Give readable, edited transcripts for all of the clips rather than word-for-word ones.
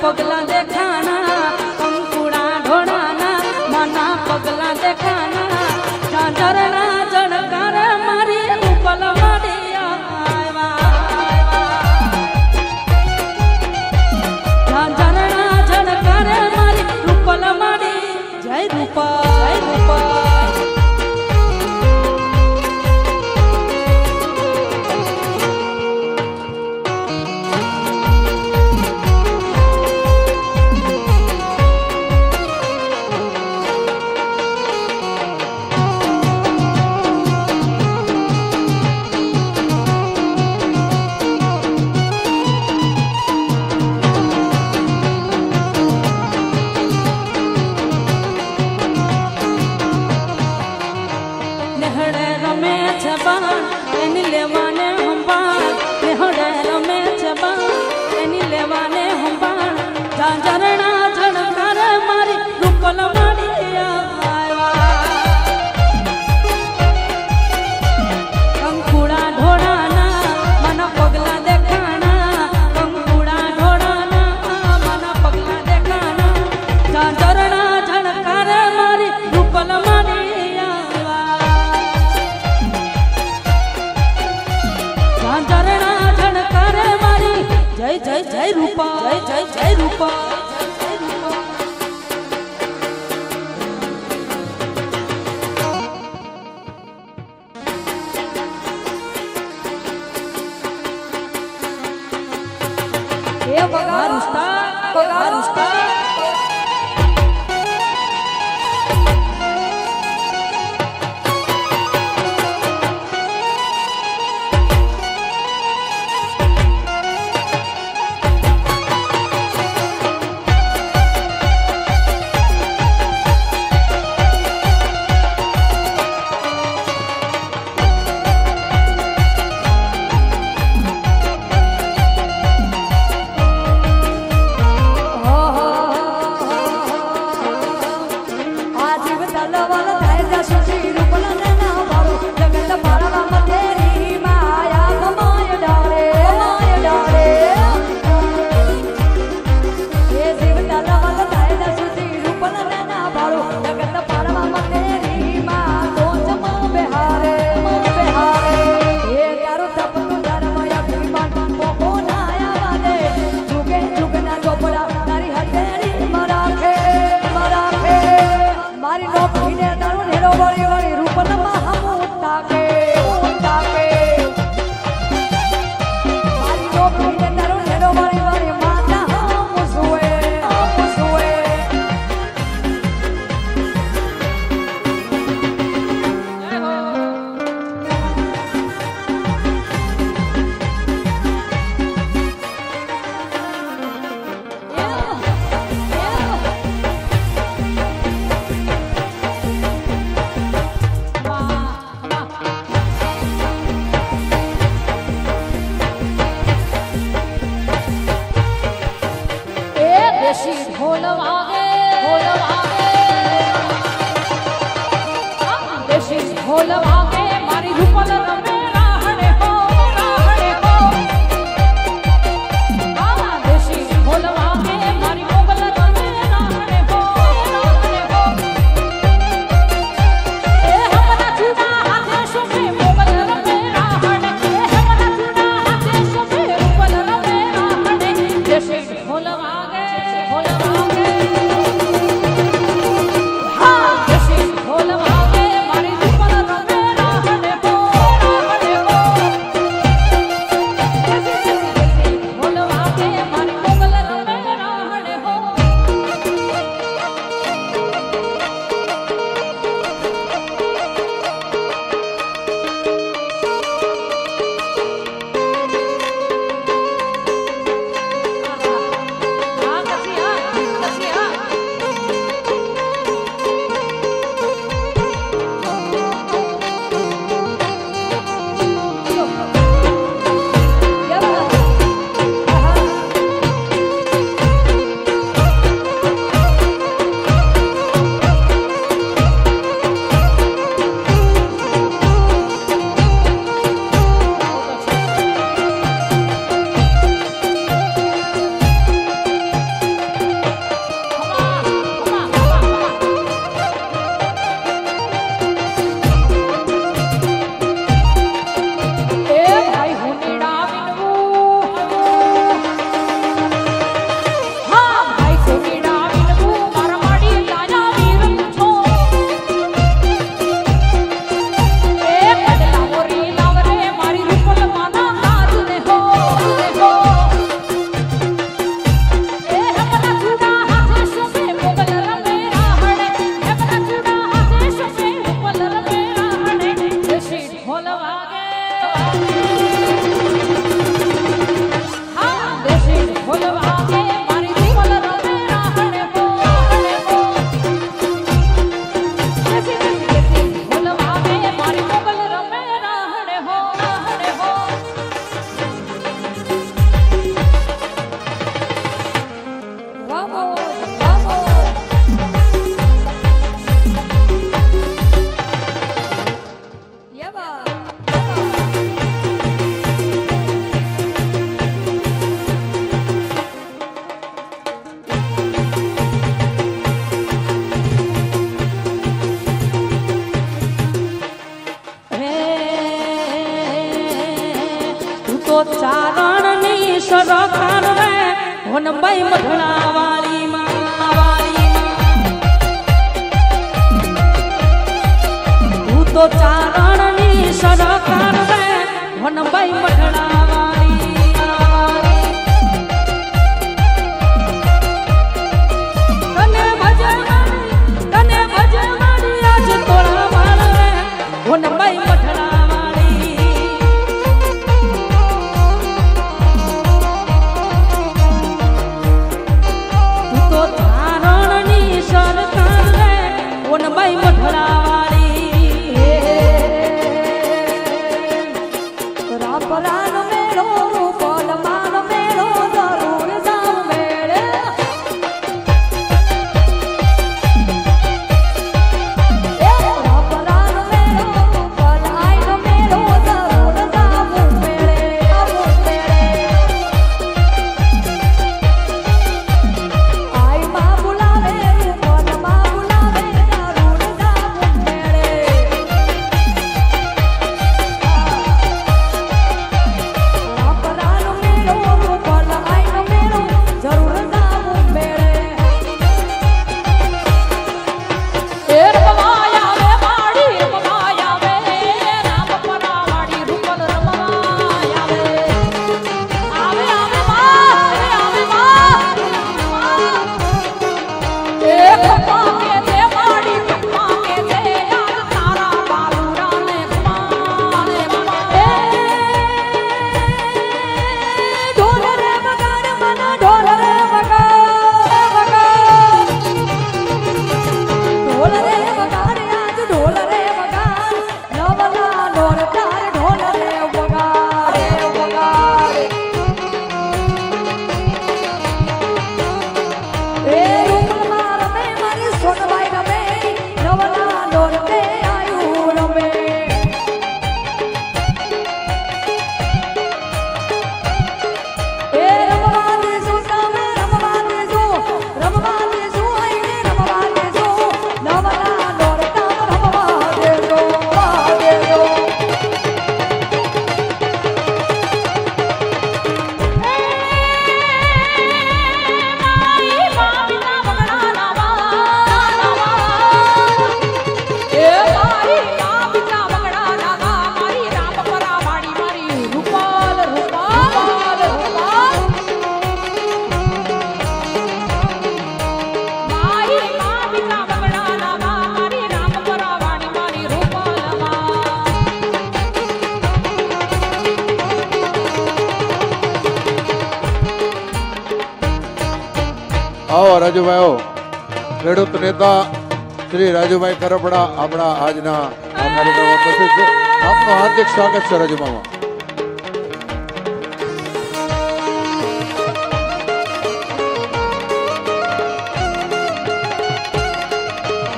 पगला देखाना कंकुड़ा ढोड़ाना मना पगला देखाना झांझरना जणकार मारी उपल माडिया झांझरना जणकार मारी उपल माडी जय रूपा जय रूपा लेवाने हम बाण नेहड़े रमे छबाण एनी लेवाने हम बाण झांझरना झणकार मारी रूपल माडिया कंकुड़ा ढोड़ाना मन पगला देखाना कंकुड़ा ढोड़ाना मन पगला देखाना झांझरना झणकार मारी रूपल माडिया झांझरना झणकार मारी जय जय जय रूपा जय जय जय रूपा ये बगा रुस्ता बगा रुस्ता ढोल वागे देशी ढोल वागे मारी रूपल रमे राहड़े हो देशी ढोल वागे मारी मोगल रमे राहड़े हो ए हमरा चूड़ा हाथे शोभे मोगल रमे राहड़े ए हमरा चूड़ा हाथे शोभे रूपल रमे राहड़े देशी ढोल वागे हाँ देशी ढोल वागे मारी रूपल रमे વનબાઈ મઢડા વાળી તું તો ચારણની સરકાર રે વનબાઈ મઢડા વાળી તને ભજે મારી આજ તોરા માર રે વનબાઈ મઢડા વાળી તું તો ચારણની સરકાર રે વનબાઈ મઢડા આવો રાજુભાઈઓ ખેડૂત નેતા શ્રી રાજુભાઈ કરપડા આપણા આજના આ કાર્યક્રમમાં ઉપસ્થિત છે. આપનું હાર્દિક સ્વાગત છે રાજુ મામા.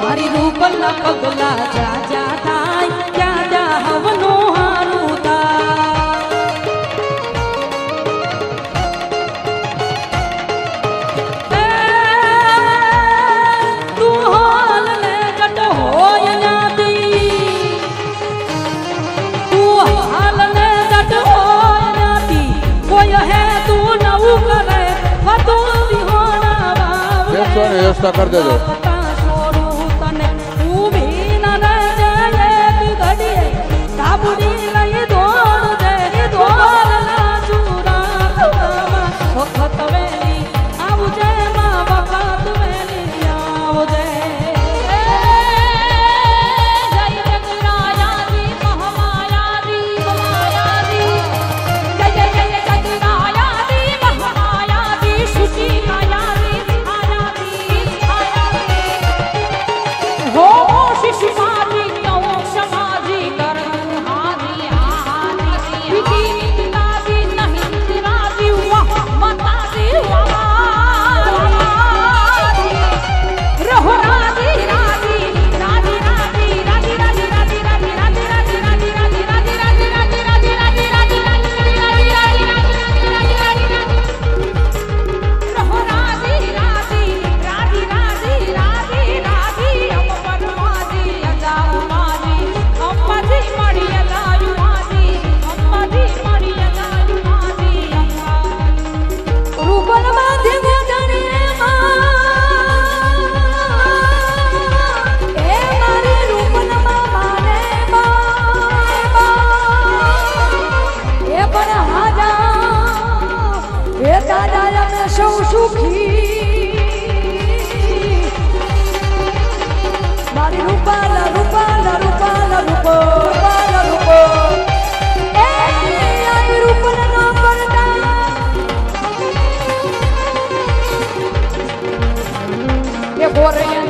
મારી રૂપલા પગલા જા જા થાય ક્યાં જા હવનો હારું વ્યવસ્થા કરી દેજો. ગોરે